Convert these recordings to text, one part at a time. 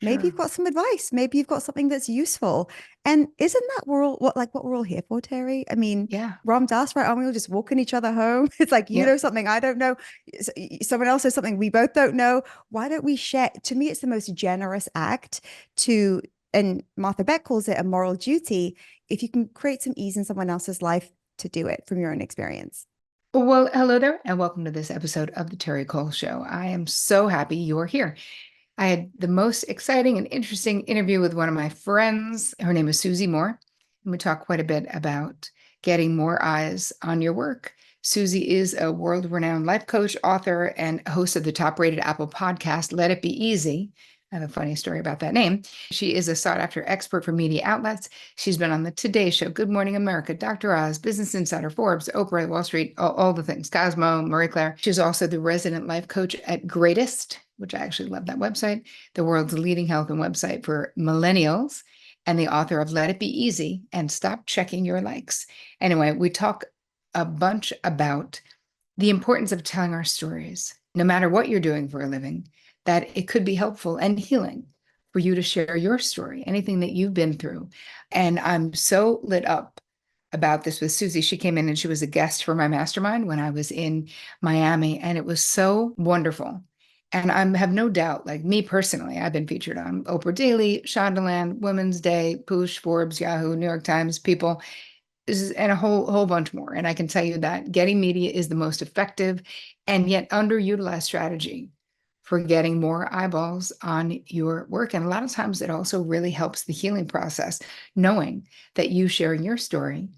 Maybe you've Sure. got some advice. Maybe you've got something that's useful. And isn't that what we're all here for, Terry? I mean, Yeah. Ram Dass, right? Aren't we all just walking each other home? It's like you know Yep. something I don't know. Someone else knows something we both don't know. Why don't we share? To me, it's the most generous act to, and Martha Beck calls it a moral duty. If you can create some ease in someone else's life to do it from your own experience. Well, hello there, and welcome to this episode of the Terry Cole Show. I am so happy you're here. I had the most exciting and interesting interview with one of my friends. Her name is Susie Moore, and we talk quite a bit about getting more eyes on your work. Susie is a world-renowned life coach, author, and host of the top-rated Apple podcast, Let It Be Easy. I have a funny story about that name. She is a sought-after expert for media outlets. She's been on the Today Show, Good Morning America, Dr. Oz, Business Insider, Forbes, Oprah, Wall Street, all the things, Cosmo, Marie Claire. She's also the resident life coach at Greatest, which I actually love that website, the world's leading health and website for millennials, and the author of Let It Be Easy and Stop Checking Your Likes. Anyway, we talk a bunch about the importance of telling our stories, no matter what you're doing for a living, that it could be helpful and healing for you to share your story, anything that you've been through. And I'm so lit up about this with Susie. She came in and she was a guest for my mastermind when I was in Miami, and it was so wonderful. And I have no doubt, like me personally, I've been featured on Oprah Daily, Shondaland, Women's Day, Push, Forbes, Yahoo, New York Times, People, and a whole bunch more. And I can tell you that getting media is the most effective and yet underutilized strategy for getting more eyeballs on your work. And a lot of times it also really helps the healing process, knowing that you sharing your story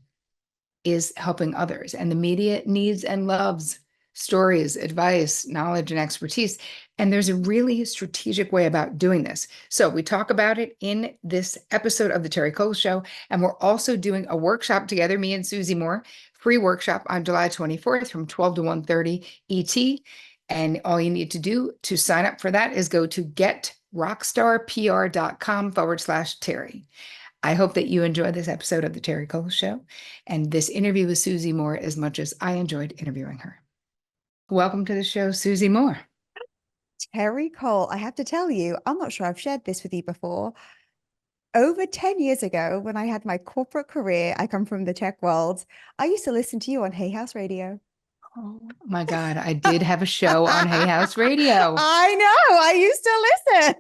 is helping others. And the media needs and loves stories, advice, knowledge, and expertise. And there's a really strategic way about doing this. So we talk about it in this episode of the Terry Cole Show. And we're also doing a workshop together, me and Susie Moore, free workshop on July 24th from 12 to 1:30 ET. And all you need to do to sign up for that is go to getrockstarpr.com/Terry. I hope that you enjoyed this episode of the Terry Cole Show and this interview with Susie Moore as much as I enjoyed interviewing her. Welcome to the show, Susie Moore. Terry Cole, I have to tell you, I'm not sure I've shared this with you before. Over 10 years ago, when I had my corporate career, I come from the tech world. I used to listen to you on Hay House Radio. Oh my God, I did have a show on Hay House Radio. I know, I used to listen.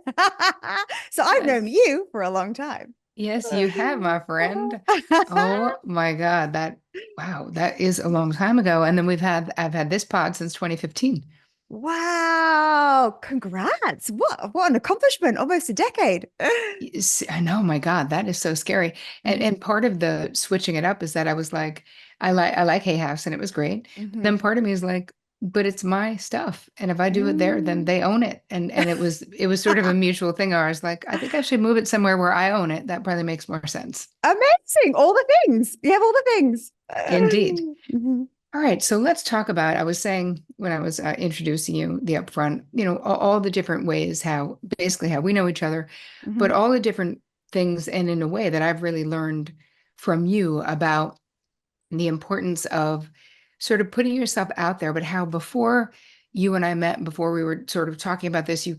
So I've known Yes. you for a long time. Yes, you have, my friend. Oh my God, wow, that is a long time ago. And then I've had this pod since 2015. Wow, congrats. What an accomplishment. Almost a decade. Yes, I know, my God, that is so scary. Mhm, And part of the switching it up is that I was like, I like Hay House and it was great. But then mhm, part of me is like, but it's my stuff. And if I do it there, then mm. they own it. And it was sort of a mutual thing. Where I was like, I think I should move it somewhere where I own it. That probably makes more sense. Amazing. All the things. You have all the things. Indeed. Mhm, All right, so let's talk about. I was saying when I was introducing you the upfront, all the different ways how basically how we know each other, but mhm, all the different things, and in a way that I've really learned from you about the importance of sort of putting yourself out there, but how before you and I met, before we were sort of talking about this, you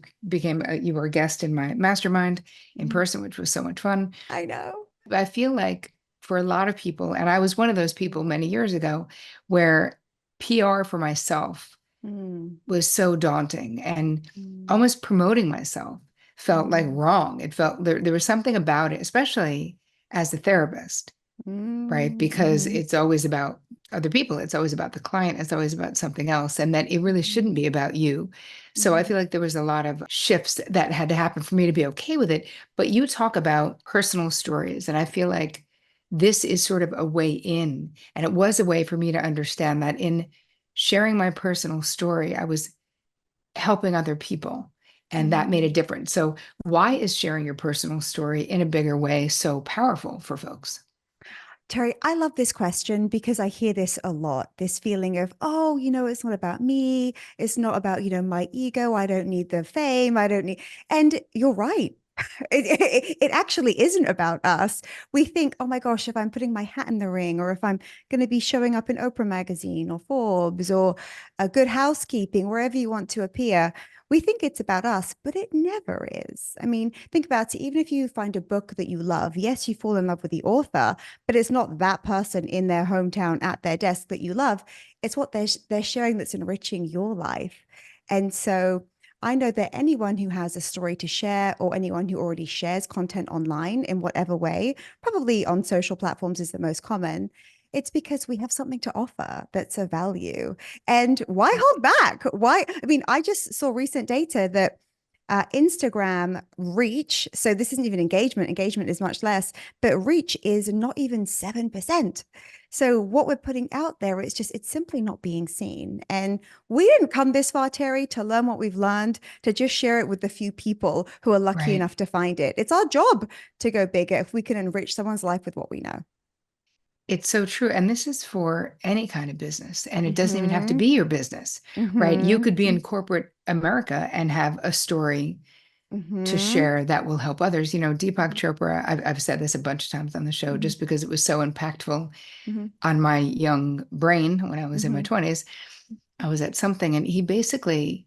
were a guest in my mastermind in mhm. person, which was so much fun. I know. I feel like for a lot of people, and I was one of those people many years ago, where PR for myself Mm, was so daunting and mm, almost promoting myself felt like mm, wrong. It felt there was something about it, especially as a therapist, right? mm, Because mhm, it's always about other people, it's always about the client, it's always about something else, and that it really mhm, shouldn't be about you. So I mhm. feel like there was a lot of shifts that had to happen for me to be okay with it. But you talk about personal stories, and I feel like this is sort of a way in, and it was a way for me to understand that in sharing my personal story, I was helping other people. And that made a Mm. difference. So, why is sharing your personal story in a bigger way so powerful for folks? Terry, I love this question because I hear this a lot. This feeling of, oh, it's not about me. It's not about, my ego. I don't need the fame. I don't need. And you're right. It actually isn't about us. We think, oh my gosh, if I'm putting my hat in the ring, or if I'm going to be showing up in Oprah magazine or Forbes or a Good Housekeeping, wherever you want to appear, we think it's about us, but it never is. I mean, think about it. Even if you find a book that you love, yes, you fall in love with the author, but it's not that person in their hometown at their desk that you love. It's what they're sharing that's enriching your life. And so I know that anyone who has a story to share, or anyone who already shares content online in whatever way, probably on social platforms is the most common. It's because we have something to offer that's of value. And why hold back? Why? I mean, I just saw recent data that Instagram reach, so this isn't even engagement is much less, but reach is not even 7%. So what we're putting out there, it's simply not being seen. And we didn't come this far, Terri, to learn what we've learned, to just share it with the few people who are lucky Right. enough to find it. It's our job to go bigger if we can enrich someone's life with what we know. It's so true. And this is for any kind of business. And it doesn't even have to Mm-hmm. be your business, right? You Mm-hmm. could be in corporate America and have a story to Mm-hmm. share that will help others. Deepak Chopra, I've said this a bunch of times on the show Mm-hmm. just because it was so impactful Mm-hmm. on my young brain when I was in my Mm-hmm. 20s. I was at something and he basically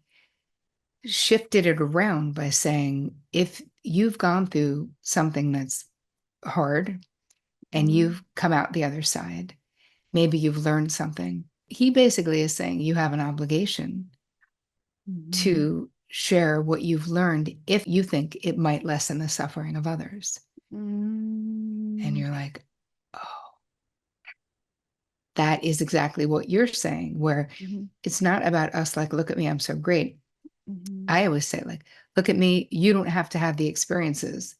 shifted it around by saying, if you've gone through something that's hard and Mm-hmm. you've come out the other side, maybe you've learned something. He basically is saying you have an obligation Mm-hmm. to share what you've learned if you think it might lessen the suffering of others. And Mm-hmm. you're like, oh, that is exactly what you're saying, where Mm-hmm. it's not about us, like, look at me, I'm so great. Mm-hmm. I always say, like, look at me, you don't have to have the experiences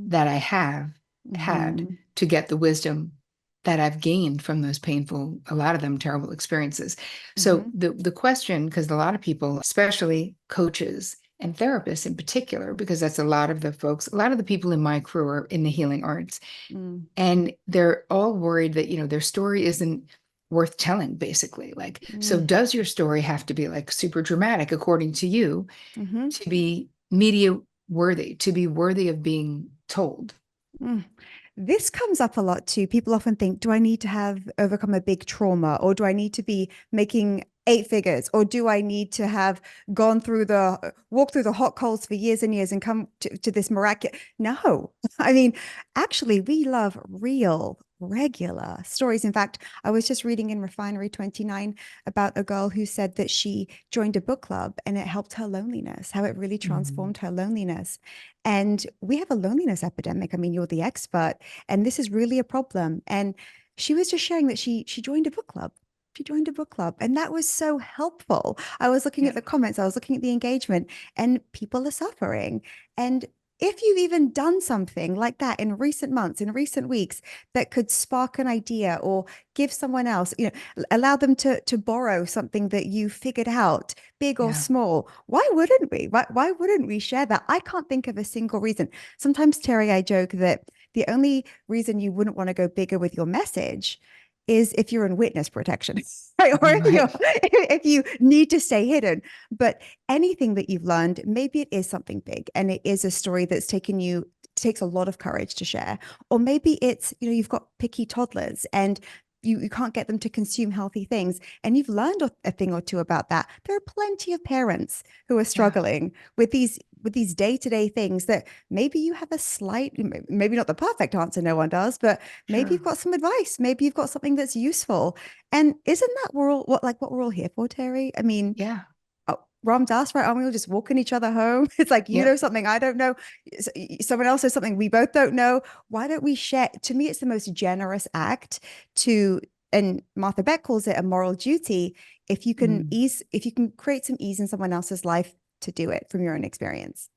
that I have had Mm-hmm. to get the wisdom that I've gained from those painful, a lot of them terrible experiences. So Mm-hmm. the question, because a lot of people, especially coaches and therapists in particular, because that's a lot of the folks, a lot of the people in my crew are in the healing arts, Mm-hmm. and they're all worried that, their story isn't worth telling, basically. Like, so does your story have to be like super dramatic according to you Mm-hmm. to be media worthy, to be worthy of being told? Mm. This comes up a lot too. People often think, do I need to have overcome a big trauma, or do I need to be making eight figures, or do I need to have gone through the walk through the hot coals for years and years and come to this miraculous? No, I mean, actually, we love real, regular stories. In fact, I was just reading in Refinery 29 about a girl who said that she joined a book club and it helped her loneliness, how it really Mhm. transformed her loneliness. And we have a loneliness epidemic. I mean, you're the expert, and this is really a problem. And she was just sharing that she joined a book club. She joined a book club, and that was so helpful. I was looking at Yeah. the comments, I was looking at the engagement, and people are suffering. And if you've even done something like that in recent months, in recent weeks, that could spark an idea or give someone else, allow them to borrow something that you figured out, big or Yeah. small, why wouldn't we? Why wouldn't we share that? I can't think of a single reason. Sometimes, Terri, I joke that the only reason you wouldn't want to go bigger with your message is if you're in witness protection, right? Or if you Right. if you need to stay hidden. But anything that you've learned, maybe it is something big, and it is a story that's taken you takes a lot of courage to share. Or maybe it's, you've got picky toddlers and you can't get them to consume healthy things, and you've learned a thing or two about that. There are plenty of parents who are Yeah. struggling with these day-to-day things that maybe you have a slight, maybe not the perfect answer, no one does, but maybe you've Sure. got some advice, maybe you've got something that's useful. And isn't that what we're all here for, Terri? I mean, Yeah. Ram Dass, right? Aren't we all just walking each other home? It's like, you know Yep. something I don't know. Someone else knows something we both don't know. Why don't we share? To me, it's the most generous act to, and Martha Beck calls it a moral duty. Mm. If you can create some ease in someone else's life, to do it from your own experience.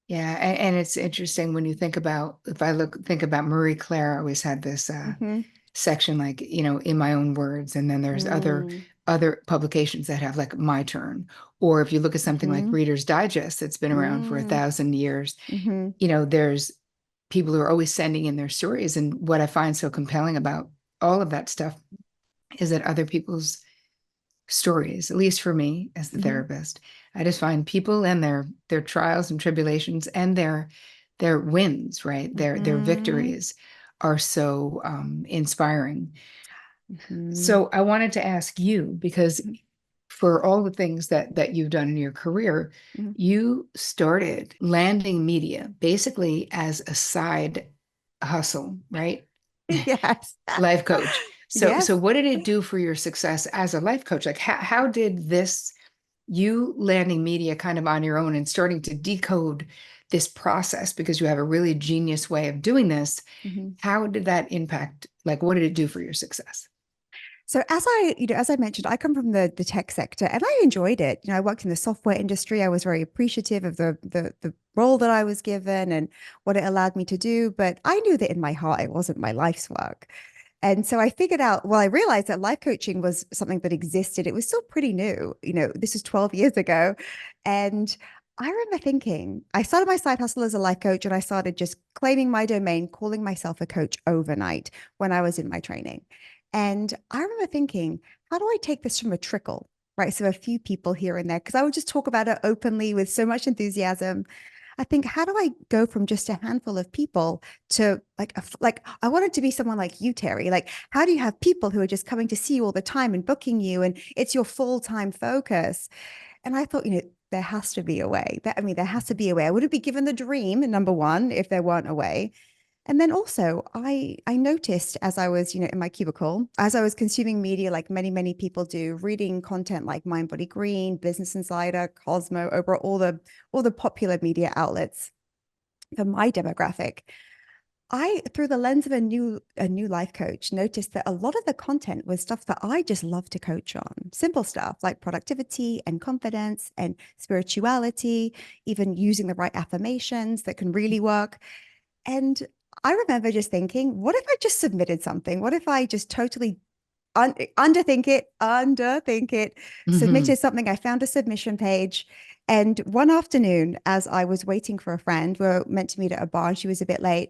Yeah. And it's interesting when you think about, if I think about Marie Claire, I always had this Mm-hmm. section, like, in my own words. And then there's Mm, other publications that have like my turn. Or if you look at something like mm-hmm. Reader's Digest, that's been around for Mm, 1,000 years, mm-hmm. there's people who are always sending in their stories. And what I find so compelling about all of that stuff is that other people's stories, at least for me as the Mm-hmm. therapist, I just find people and their trials and tribulations and their wins, right? Their Hmm. victories are so inspiring. Hmm. So I wanted to ask you, because for all the things that you've done in your career, Hmm. you started landing media basically as a side hustle, right? Yes. Life coach. So Yes. what did it do for your success as a life coach? Like how did this you landing media kind of on your own and starting to decode this process because you have a really genius way of doing this? Mhm. How did that impact? Like, what did it do for your success? So as I mentioned, I come from the tech sector and I enjoyed it. I worked in the software industry. I was very appreciative of the role that I was given and what it allowed me to do. But I knew that in my heart, it wasn't my life's work. And so I figured out, well, I realized that life coaching was something that existed. It was still pretty new. This was 12 years ago. And I remember thinking, I started my side hustle as a life coach and I started just claiming my domain, calling myself a coach overnight when I was in my training. And I remember thinking, how do I take this from a trickle? Right. So a few people here and there, because I would just talk about it openly with so much enthusiasm. I think, how do I go from just a handful of people to like I wanted to be someone like you, Terri. Like, how do you have people who are just coming to see you all the time and booking you, and it's your full-time focus? And I thought, there has to be a way. There has to be a way. I wouldn't be given the dream, number one, if there weren't a way. And then also, I noticed as I was, in my cubicle, as I was consuming media like many, many people do, reading content like Mind Body Green, Business Insider, Cosmo, Oprah, all the popular media outlets for my demographic. I, through the lens of a new life coach, noticed that a lot of the content was stuff that I just love to coach on. Simple stuff like productivity and confidence and spirituality, even using the right affirmations that can really work. And I remember just thinking, what if I just submitted something? What if I just totally underthink it, Hmm. submitted something? I found a submission page. And one afternoon, as I was waiting for a friend, we were meant to meet at a bar and she was a bit late.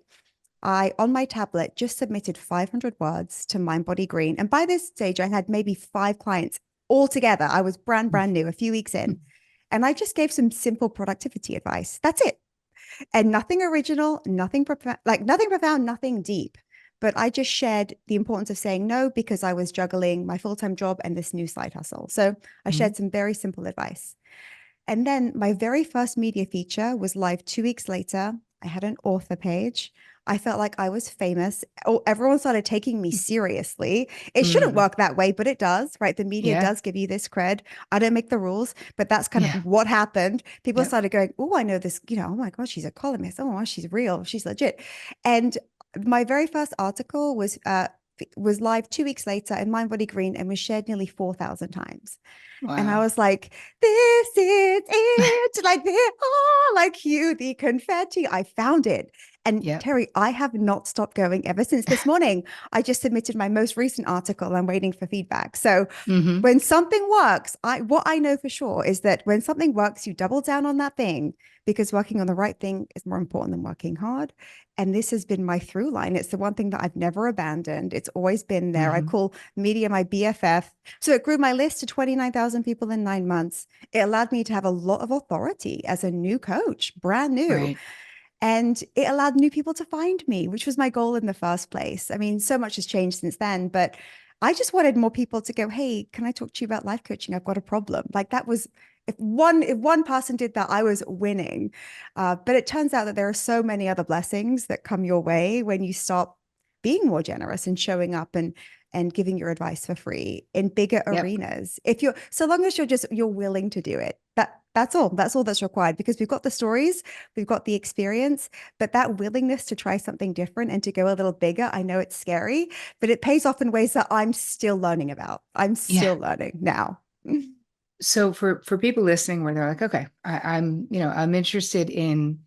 I, on my tablet, just submitted 500 words to Mind Body Green. And by this stage, I had maybe 5 clients altogether. I was brand new, a few weeks in. And I just gave some simple productivity advice. That's it. And nothing original, nothing profound, nothing deep. But I just shared the importance of saying no because I was juggling my full-time job and this new side hustle. So I shared some very simple advice. And then my very first media feature was live 2 weeks later. I had an author page. I felt like I was famous. Oh, everyone started taking me seriously. It shouldn't Mm. work that way, but it does, right? The media Yeah. does give you this cred. I don't make the rules, but that's kind of Yeah. what happened. People Yep. started going, oh, I know this, oh my God, she's a columnist. Oh, wow, she's real. She's legit. And my very first article was live 2 weeks later in Mind Body Green and was shared nearly 4,000 times. And I Wow. was like, this is it. Like, they are like you, the confetti. I found it. And Yep. Terri, I have not stopped going ever since this morning. I just submitted my most recent article. I'm waiting for feedback. So Hmm. when something works, what I know for sure is that when something works, you double down on that thing because working on the right thing is more important than working hard. And this has been my through line. It's the one thing that I've never abandoned. It's always been there. I Hmm. call media my BFF. So it grew my list to 29,000 people in 9 months. It allowed me to have a lot of authority as a new coach, brand new. Right. And it allowed new people to find me, which was my goal in the first place. I mean, so much has changed since then, but I just wanted more people to go, hey, can I talk to you about life coaching? I've got a problem. Like that was, if one person did that, I was winning. But it turns out that there are so many other blessings that come your way when you stop being more generous and showing up and giving your advice for free in bigger Yep. arenas. If you're so long as you're willing to do it, that's all that's required because we've got the stories, we've got the experience, but that willingness to try something different and to go a little bigger, I know it's scary, but it pays off in ways that I'm still learning about. I'm Yeah. still learning now. So for people listening where they're like, okay, I'm interested in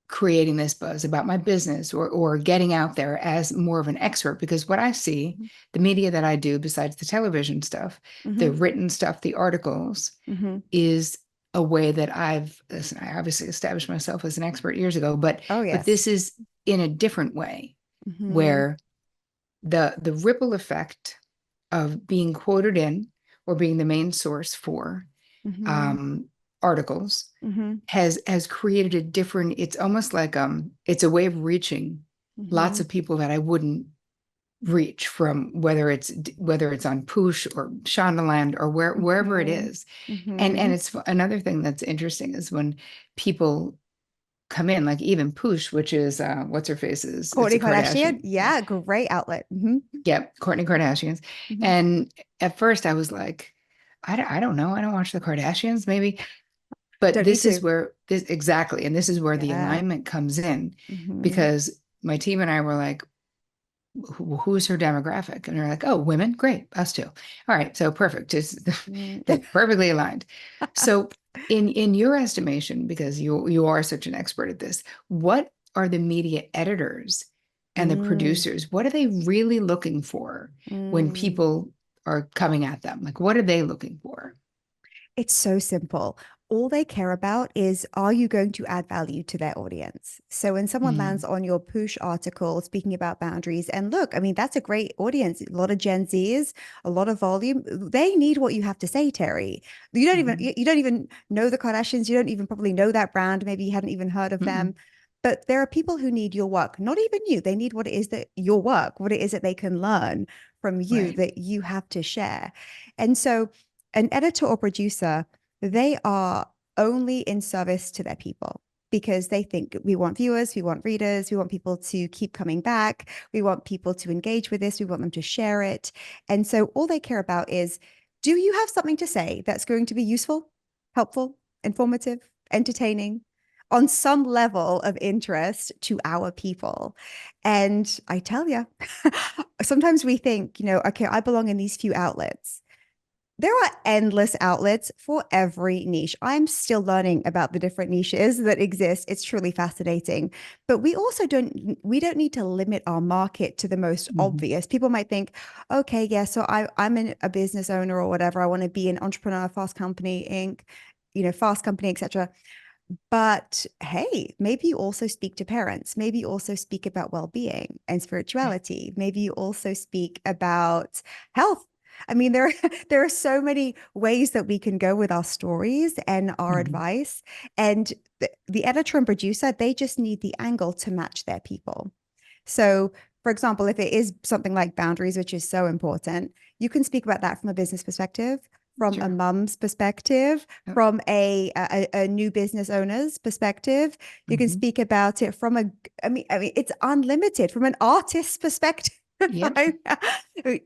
creating this buzz about my business or getting out there as more of an expert, because what I see, the media that I do besides the television stuff, the Mm-hmm. written stuff, the articles, Mm-hmm. is a way that listen, I obviously established myself as an expert years ago, Oh, but yes. this is in a different way Mm-hmm. where the ripple effect of being quoted in or being the main source for Mm-hmm. um, articles Mm-hmm. has created a different, it's almost like it's a way of reaching lots Mm-hmm. of people that I wouldn't reach from, whether it's on Push or Shondaland or wherever it Mm-hmm. is. And Mm-hmm. it's another thing that's interesting is when people come in, like even Push, which is what's her face, is it's Kourtney a Kardashian. Kardashian. Yeah. Yeah, great outlet. Mm-hmm. Yep, Kourtney Kardashians. Mm-hmm. And at first I was like, I don't know. I don't watch the Kardashians, maybe. But Don't need this is to. where this exactly, and this is where the Yeah. alignment comes in, Mm-hmm. because my team and I were like, who's her demographic? And they're like, oh, women, great, us too. All right, so perfect. Just Mm. like perfectly aligned. So in your estimation, because you are such an expert at this, what are the media editors and the Mm. producers? What are they really looking for when Mm. people are coming at them? Like, what are they looking for? It's so simple. All they care about is, are you going to add value to their audience? So when someone lands Mhm. on your push article speaking about boundaries, and look, I mean, that's a great audience, a lot of Gen Zs, a lot of volume. They need what you have to say, Terry. You don't even Mhm. you don't even know the Kardashians. You don't even probably know that brand. Maybe you hadn't even heard of them. Mm-mm. But there are people who need your work, not even you. They need what it is that your work, what it is that they can learn from you Right. that you have to share. And so an editor or producer, they are only in service to their people because they think we want viewers, we want readers, we want people to keep coming back, we want people to engage with this, we want them to share it. And so all they care about is, do you have something to say that's going to be useful, helpful, informative, entertaining, on some level of interest to our people? And I tell you, sometimes we think, okay, I belong in these few outlets. There are endless outlets for every niche. I'm still learning about the different niches that exist. It's truly fascinating. But we don't need to limit our market to the most Mhm. obvious. People might think, okay, yeah, so I'm a business owner or whatever. I want to be an entrepreneur, fast company, Inc., fast company, etc. But hey, maybe you also speak to parents. Maybe you also speak about well-being and Yeah. spirituality. Maybe you also speak about health. I mean, there are so many ways that we can go with our stories and our Mhm. advice. And the editor and producer, they just need the angle to match their people. So, for example, if it is something like boundaries, which is so important, you can speak about that from a business perspective, from a Sure. mum's perspective, Yep. from a new business owner's perspective. You can Mhm. speak about it from I mean, it's unlimited from an artist's perspective. Yep.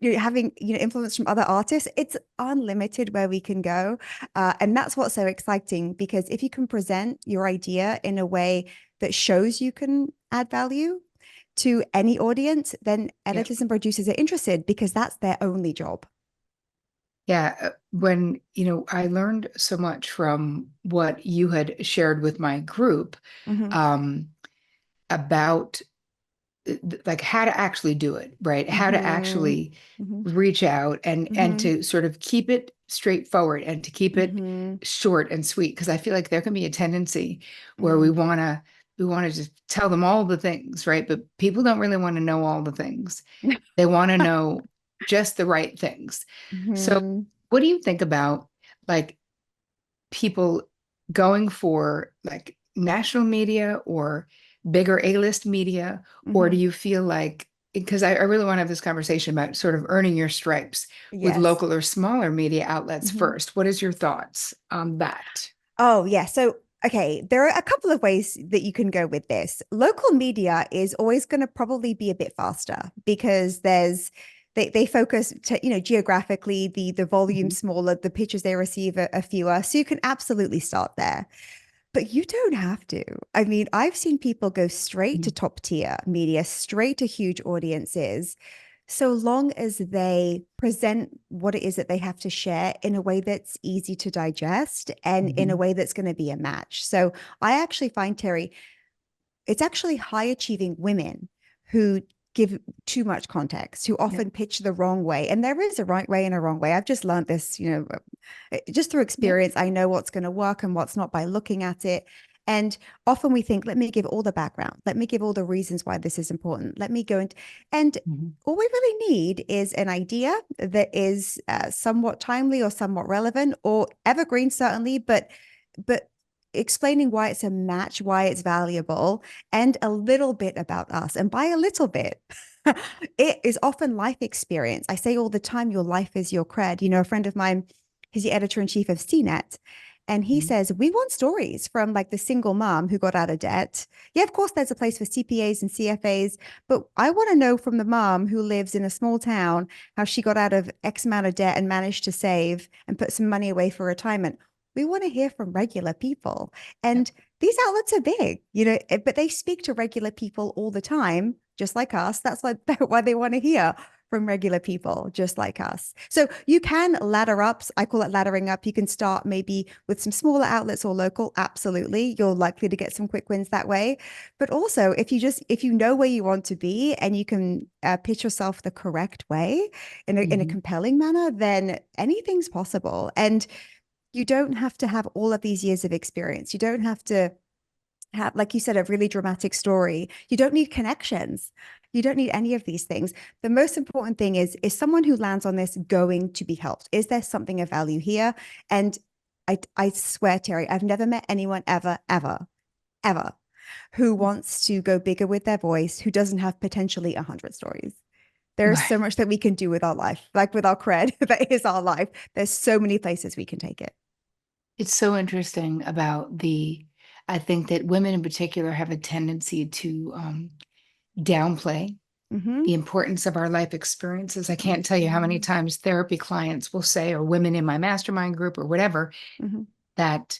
You're having influence from other artists, it's unlimited where we can go, and that's what's so exciting, because if you can present your idea in a way that shows you can add value to any audience, then Yep. editors and producers are interested because that's their only job. Yeah. When, I learned so much from what you had shared with my group, Hmm. um, about like how to actually do it, right? How to Hmm. actually Hmm. reach out and Hmm. to sort of keep it straightforward and to keep it Hmm. short and sweet. Because I feel like there can be a tendency where we Hmm. wanna we want to just tell them all the things, right? But people don't really want to know all the things. They want to know just the right things. So Hmm. what do you think about like people going for like national media or bigger A-list media? Or do Hmm. you feel like, because I really want to have this conversation about sort of earning your stripes with Yes. local or smaller media outlets Hmm. first. What is your thoughts on that? Oh, yeah. So, okay, there are a couple of ways that you can go with this. Local media is always going to probably be a bit faster because they focus geographically, the volume Mhm. smaller, the pictures they receive are fewer. So you can absolutely start there. But you don't have to. I mean, I've seen people go straight to Mhm. top tier media, straight to huge audiences, so long as they present what it is that they have to share in a way that's easy to digest and in a Mhm. way that's going to be a match. So I actually find, Terry, it's actually high achieving women who give too much context, who Yep. often pitch the wrong way. And there is a right way and a wrong way. I've just learned this, just through Yep. experience. I know what's going to work and what's not by looking at it. And often we think, let me give all the background. Let me give all the reasons why this is important. Let me go and Mhm. all we really need is an idea that is somewhat timely or somewhat relevant or evergreen, certainly, but but explaining why it's a match, why it's valuable, and a little bit about us. And by a little bit, it is often life experience. I say all the time, your life is your cred. You know, a friend of mine, he's the editor in chief of CNET. And he Mhm. says, we want stories from like the single mom who got out of debt. Yeah, of course, there's a place for CPAs and CFAs, but I want to know from the mom who lives in a small town how she got out of X amount of debt and managed to save and put some money away for retirement. We want to hear from regular people. Yep. And these outlets are big, you know, but they speak to regular people all the time, just like us. That's why they want to hear from regular people just like us. So you can ladder up. I call it laddering up. You can start maybe with some smaller outlets or local. Absolutely. You're likely to get some quick wins that way. But also, if you know where you want to be and you can pitch yourself the correct way in a Mhm. compelling manner, then anything's possible. And you don't have to have all of these years of experience. You don't have to have, like you said, a really dramatic story. You don't need connections. You don't need any of these things. The most important thing is someone who lands on this going to be helped? Is there something of value here? And I swear, Terri, I've never met anyone ever, ever, ever who wants to go bigger with their voice, who doesn't have potentially 100 stories. There is so Right. much that we can do with our life, like with our cred, that is our life. There's so many places we can take it. It's so interesting about I think that women in particular have a tendency to downplay Mm-hmm. the importance of our life experiences. I can't tell you how many Mm-hmm. times therapy clients will say, or women in my mastermind group or whatever, Mm-hmm. that,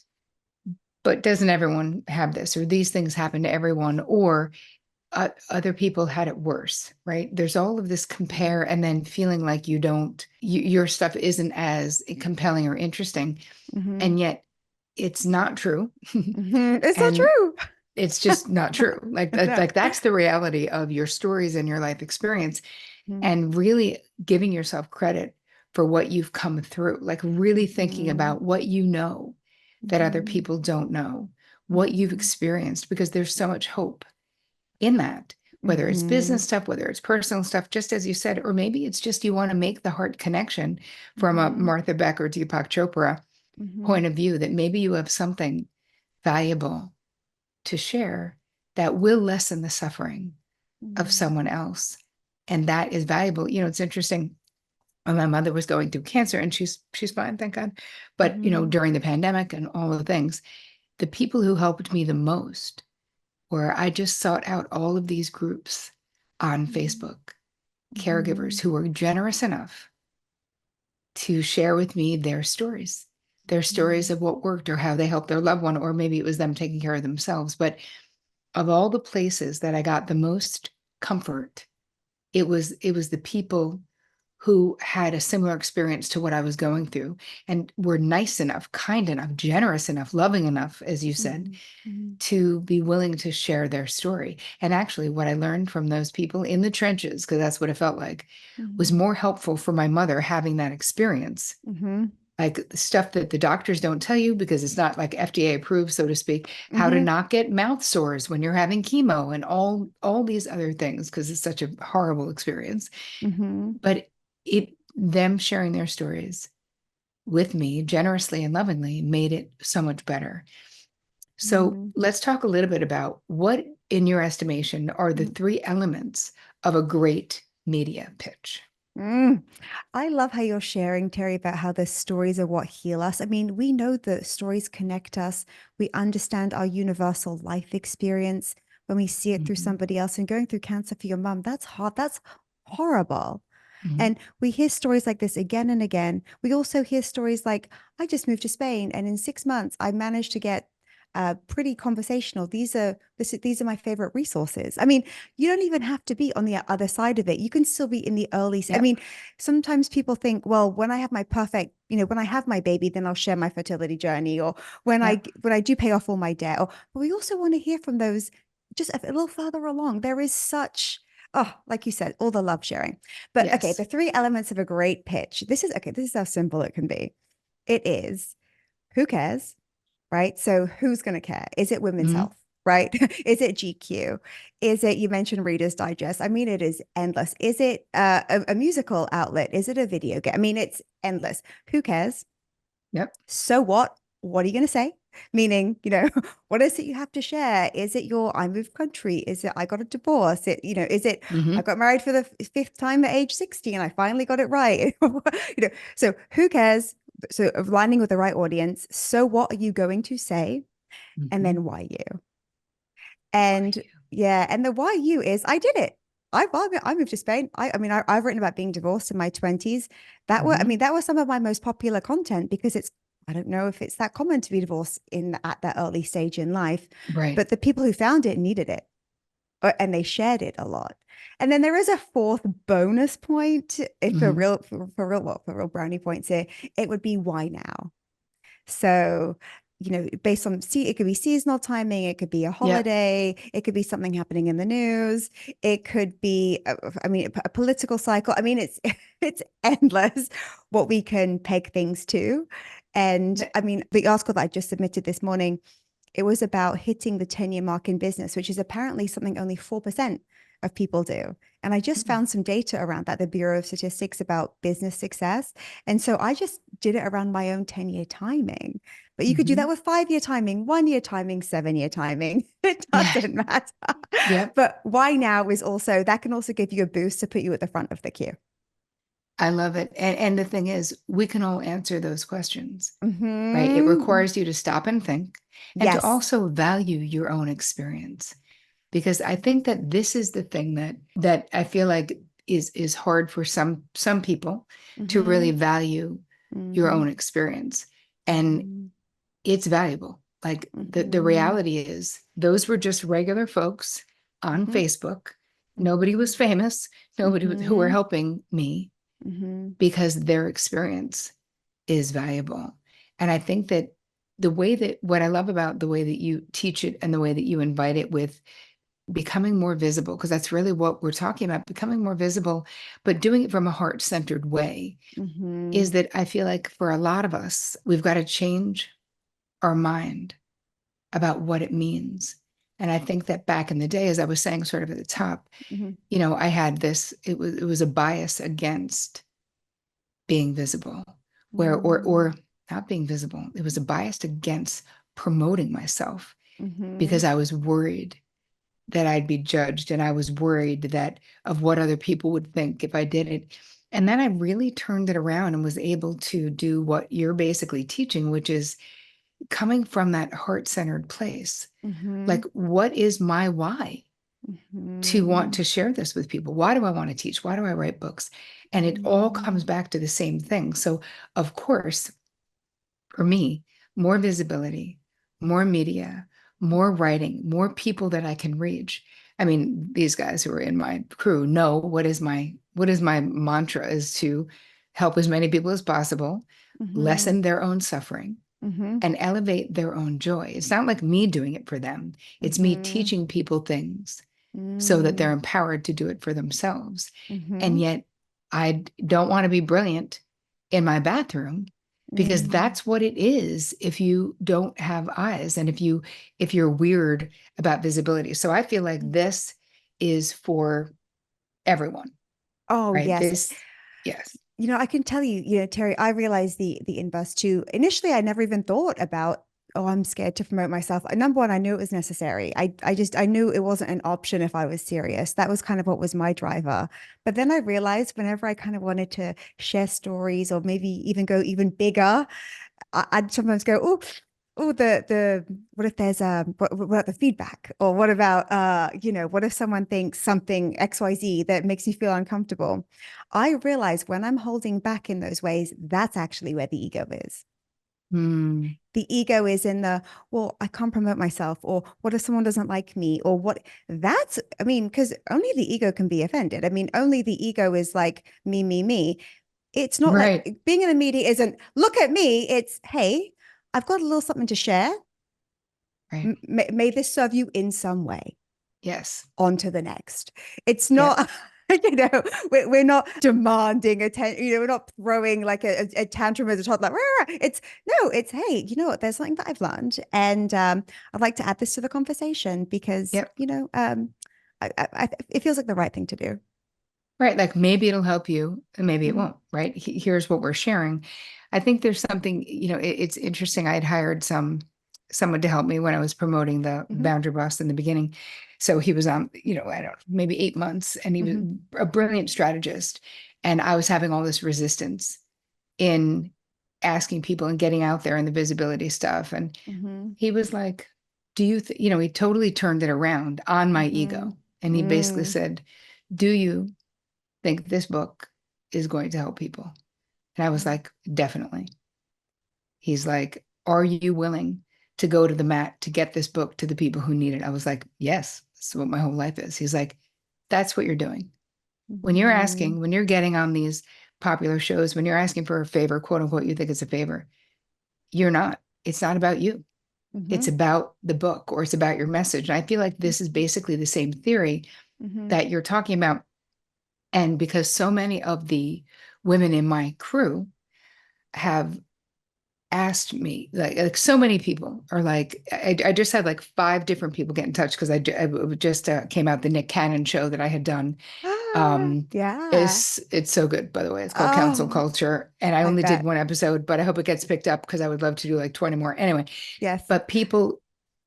but doesn't everyone have this? Or these things happen to everyone, or other people had it worse, right? There's all of this compare and then feeling like your stuff isn't as compelling or interesting. Mm-hmm. And yet it's not true. Mm-hmm. It's not And true. it's just not true. Like that, No. like that's the reality of your stories and your life experience, Mm-hmm. and really giving yourself credit for what you've come through, like really thinking Mm-hmm. about what you know that other Mm-hmm. people don't know, what you've Mm-hmm. experienced, because there's so much hope in that, whether it's Mm-hmm. business stuff, whether it's personal stuff, just as you said, or maybe it's just you want to make the heart connection from a Mm-hmm. Martha Beck or Deepak Chopra Mm-hmm. point of view, that maybe you have something valuable to share that will lessen the suffering of Mm-hmm. someone else. And that is valuable. It's interesting. When my mother was going through cancer, and she's fine, thank God. But Mm-hmm. during the pandemic and all the things, the people who helped me the most, where I just sought out all of these groups on Facebook, Mm-hmm. caregivers who were generous enough to share with me their stories of what worked or how they helped their loved one, or maybe it was them taking care of themselves. But of all the places that I got the most comfort, it was the people who had a similar experience to what I was going through and were nice enough, kind enough, generous enough, loving enough, as you said, Mm-hmm. to be willing to share their story. And actually, what I learned from those people in the trenches, because that's what it felt like, was Mm-hmm. more helpful for my mother having that experience. Mm-hmm. Like the stuff that the doctors don't tell you because it's not like FDA approved, so to speak, how to Mm-hmm. not get mouth sores when you're having chemo and all these other things, because it's such a horrible experience. Mm-hmm. But them sharing their stories with me generously and lovingly made it so much better. So Mm-hmm. let's talk a little bit about what, in your estimation, are the three elements of a great media pitch. Mm. I love how you're sharing, Terry, about how the stories are what heal us. I mean, we know that stories connect us. We understand our universal life experience when we see it through Mhm. somebody else. And going through cancer for your mom, that's hard. That's horrible. Mhm. And we hear stories like this again and again. We also hear stories like, I just moved to Spain, and in 6 months, I managed to get pretty conversational. These are my favorite resources. I mean, you don't even have to be on the other side of it. You can still be in the early. I Yep. mean, sometimes people think, well, when I have my perfect, when I have my baby, then I'll share my fertility journey, or Yep. when I do pay off all my debt. Or, but we also want to hear from those just a little further along. There is such, oh, like you said, all the love sharing. But okay, Yes. the three elements of a great pitch. This is how simple it can be. It is who cares, right? So who's going to care? Is it women's Mhm. health? Right? Is it GQ? Is it, you mentioned Reader's Digest? I mean, it is endless. Is it a musical outlet? Is it a video game? I mean, it's endless. Who cares? Yep. So what? What are you going to say? Meaning, what is it you have to share? Is it your I moved country? Is it I got a divorce? Is it I Hmm. got married for the fifth time at age 60 and I finally got it right? So who cares? So aligning with the right audience. So what are you going to say? And Hmm. then why you? Why And yeah, and the why you is I did it. I moved to Spain. I've written about being divorced in my 20s. you? That was some of my most popular content because I don't know if it's that common to be divorced at that early stage in life, Right. but the people who found it needed it, and they shared it a lot. And then there is a fourth bonus point, if Hmm. for real brownie points here, it would be why now? So, based on it could be seasonal timing, it could be a Yep. holiday, it could be something happening in the news, it could be, a political cycle. I mean, it's it's endless what we can peg things to. And Th- I mean, the article that I just submitted this morning, it was about hitting the 10-year mark in business, which is apparently something only 4% of people do. And I just mm, found some data around that, the Bureau of Statistics about business success. And so I just did it around my own 10-year timing. But you could do that mhm. with 5-year timing, 1-year timing, 7-year timing. It Yeah. doesn't matter. Yep. But why now is also that can also give you a boost to put you at the front of the queue. I love it. And the thing is, we can all answer those questions, right? It Hmm. requires you to stop and think and to Yes. also value your own experience. Because I think that this is the thing that I feel like is hard for some people to really Hmm. value your Hmm. own experience. And Hmm. it's valuable. Like the Hmm. reality is those were just regular folks on Hmm. Facebook. Nobody was Hmm. famous, nobody who were Hmm. helping me Hmm. because their experience is valuable. And I think that the way that what I love about the way that you teach it and the way that you invite it with becoming more visible, because that's really what we're talking about, becoming more visible, but doing it from a heart-centered way, Hmm. is that I feel like for a lot of us, we've got to change our mind about what it means. And I think that back in the day, as I was saying sort of at the top, Hmm. I had this, it was a bias against being visible, where or not being visible. It was a bias against promoting myself Hmm. because I was worried that I'd be judged and I was worried that of what other people would think if I did it. And then I really turned it around and was able to do what you're basically teaching, which is coming from that heart-centered place. Hmm. Like, what is my why to want Hmm. to share this with people? Why do I want to teach? Why do I write books? And it all comes Hmm. back to the same thing. So, of course, for me, more visibility, more media, more writing, more people that I can reach. I mean, these guys who are in my crew know what is my mantra is to help as many people as possible, Hmm. lessen their own suffering, Hmm. and elevate their own joy. It's not like me doing it for them. It's me Hmm. teaching people things so that they're Hmm. empowered to do it for themselves. And Hmm. yet, I don't want to be brilliant in my bathroom because Hmm. that's what it is if you don't have eyes and if you're weird about visibility. So I feel like this is for everyone, Oh, right? yes. This, yes. I can tell you, Terry, I realized the inverse too. Initially, I never even thought about, oh, I'm scared to promote myself. Number one, I knew it was necessary. I knew it wasn't an option if I was serious. That was kind of what was my driver. But then I realized whenever I kind of wanted to share stories or maybe even go even bigger, I'd sometimes go, oh, the what if there's what about the feedback, or what about what if someone thinks something XYZ that makes you feel uncomfortable? I realize when I'm holding back in those ways, that's actually where the ego is. Hmm. The ego is in the, well, I can't promote myself, or what if someone doesn't like me, or what that's, I mean, because only the ego can be offended. I mean, only the ego is like me, me, me. It's not like Right. being in the media isn't look at me. It's, hey, I've got a little something to share. Right. May this serve you in some way. Yes. On to the next. It's Yep. not, we're not demanding attention. We're not throwing like a tantrum as a toddler. It's no, it's hey, you know what? There's something that I've learned, and I'd like to add this to the conversation because Yep. it feels like the right thing to do. Right. Like maybe it'll help you and maybe it Mhm. won't. Right. Here's what we're sharing. I think there's something, it's interesting. I had hired some someone to help me when I was promoting the Hmm. Boundary Boss in the beginning. So he was on, I don't know, maybe 8 months, and he was Hmm. a brilliant strategist. And I was having all this resistance in asking people and getting out there and the visibility stuff. And Hmm. he was like, do you, he totally turned it around on my Hmm. ego. And he basically Mm. said, do you think this book is going to help people? And I was like, definitely. He's like, are you willing to go to the mat to get this book to the people who need it? I was like, yes, that's what my whole life is. He's like, that's what you're doing. When you're Hmm. asking, when you're getting on these popular shows, when you're asking for a favor, quote unquote, you think it's a favor, you're not. It's not about you. It's Hmm. about the book or it's about your message. And I feel like this is basically the same theory Hmm. that you're talking about. And because so many of the women in my crew have asked me, like so many people are like, I just had like 5 different people get in touch because I just came out the Nick Cannon show that I had done. Yeah. It's so good, by the way. It's called Council Oh, Culture, and I I only did bet. 1 episode, but I hope it gets picked up because I would love to do like 20 more. Anyway, Yes. but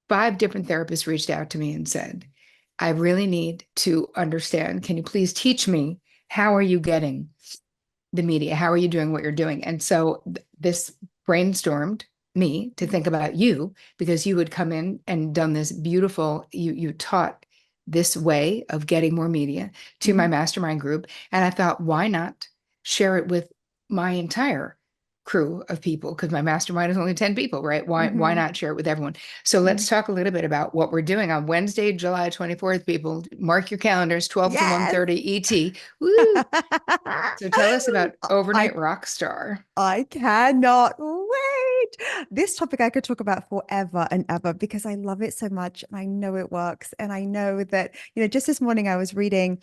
5 different therapists reached out to me and said, I really need to understand. Can you please teach me? How are you getting the media? How are you doing what you're doing? And so this brainstormed me to think about you because you had come in and done this beautiful, you taught this way of getting more media to my Hmm. mastermind group. And I thought, why not share it with my entire crew of people? Because my mastermind is only 10 people, right? Why Hmm. not share it with everyone? So Hmm. let's talk a little bit about what we're doing on Wednesday, July 24th, people. Mark your calendars, 12 to Yes. 1:30 ET. Woo! So tell us about I Overnight Rock Star. I cannot wait. This topic I could talk about forever and ever because I love it so much and I know it works. And I know that, just this morning I was reading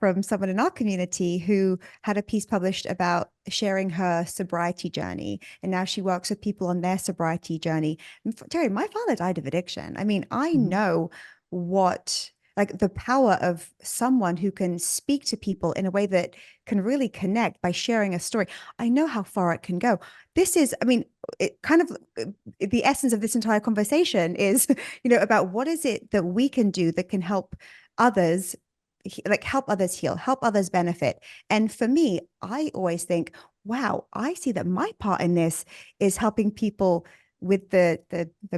from someone in our community who had a piece published about sharing her sobriety journey. And now she works with people on their sobriety journey. And Terry, my father died of addiction. I mean, I Mhm. know what. Like the power of someone who can speak to people in a way that can really connect by sharing a story. I know how far it can go. This is, I mean, it kind of the essence of this entire conversation is, about what is it that we can do that can help others, like help others heal, help others benefit. And for me, I always think, wow, I see that my part in this is helping people with the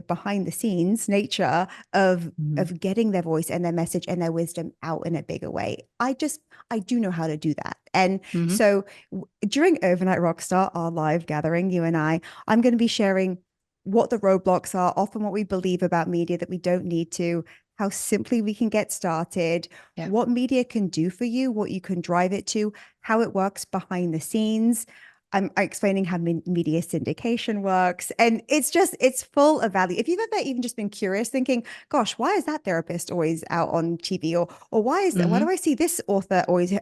behind the scenes nature Mhm. of getting their voice and their message and their wisdom out in a bigger way. I do know how to do that. And Mhm. so during Overnight Rockstar, our live gathering, you and I'm going to be sharing what the roadblocks are, often what we believe about media that we don't need to, how simply we can get started, Yeah. what media can do for you, what you can drive it to, how it works behind the scenes. I'm explaining how media syndication works. And it's full of value. If you've ever even just been curious, thinking, gosh, why is that therapist always out on TV? Or why do Mhm. I see this author always, who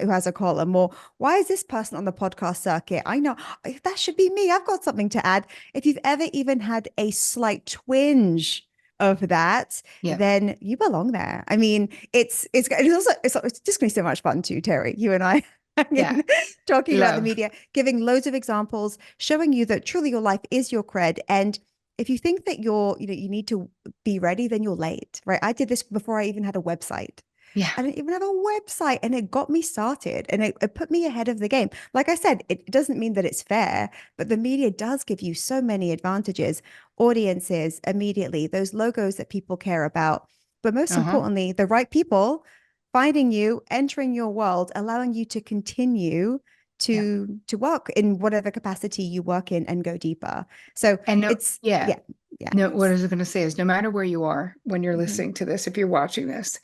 has a column? Or why is this person on the podcast circuit? I know that should be me. I've got something to add. If you've ever even had a slight twinge of that, Yeah. then you belong there. I mean, it's just going to be so much fun too, Terry. You and I. I Yeah. mean, talking about the Love. media, giving loads of examples, showing you that truly your life is your cred. And if you think that you need to be ready, then you're late, right? I did this before I even had a website. Yeah. I didn't even have a website and it got me started and it put me ahead of the game. Like I said, it doesn't mean that it's fair, but the media does give you so many advantages, audiences immediately, those logos that people care about. But most Uh-huh. importantly, the right people finding you, entering your world, allowing you to continue Yeah. to work in whatever capacity you work in and go deeper. So And no, it's yeah. yeah, yeah. No, what I was going to say is no matter where you are when you're Mhm. listening to this, if you're watching this,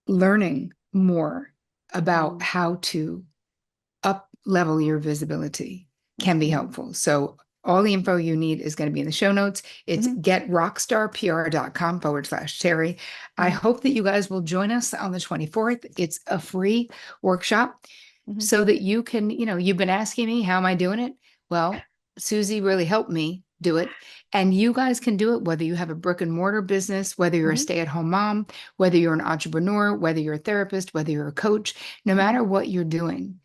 learning more about Mhm. how to up level your visibility can be Mhm. helpful. So all the info you need is going to be in the show notes. It's Mhm. getrockstarpr.com/Terri. I Mhm. hope that you guys will join us on the 24th. It's a free workshop Mhm. so that you can, you've been asking me, how am I doing it? Well, Susie really helped me do it. And you guys can do it whether you have a brick and mortar business, whether you're a Mhm. stay-at-home mom, whether you're an entrepreneur, whether you're a therapist, whether you're a coach, no Mhm. matter what you're doing.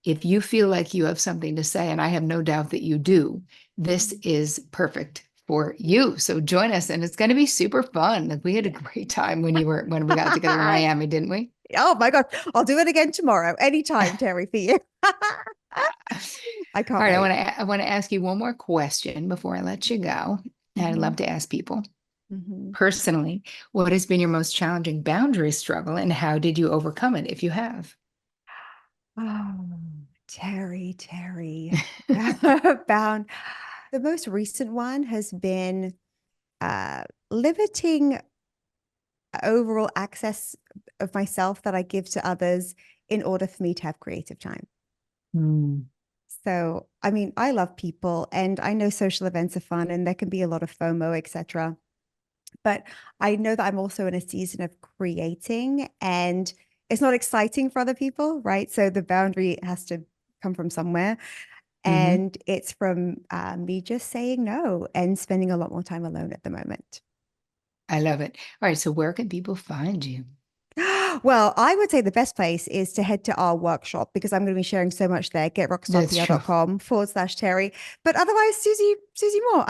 If you feel like you have something to say, and I have no doubt that you do, this Mhm. is perfect for you. So join us, and it's going to be super fun. Like, we had a Yeah. great time when we got together in Miami, didn't we? Oh my God. I'll do it again tomorrow. Anytime, Terry, for you. I All can't right, wait. I want to ask you one more question before I let you go. And I'd Mhm, love to ask people mhm. personally, what has been your most challenging boundary struggle and how did you overcome it if you have? Oh, Terry. Bound. The most recent one has been limiting overall access of myself that I give to others in order for me to have creative time. Mm, So, I mean, I love people and I know social events are fun and there can be a lot of FOMO, etc. But I know that I'm also in a season of creating and it's not exciting for other people, right? So the boundary has to come from somewhere. hmm. And it's from me just saying no and spending a lot more time alone at the moment. I love it. All right, so where can people find you? Well, I would say the best place is to head to our workshop because I'm going to be sharing so much there. That's true. GetRockstarPR.com/Terry. But otherwise, Susie Moore.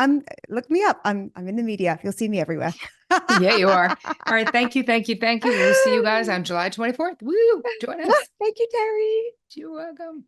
Look me up. I'm in the media. You'll see me everywhere. Yeah, you are. All right, thank you, thank you, thank you. We'll see you guys on July 24th. Woo! Join us. Thank you, Terry. You're welcome.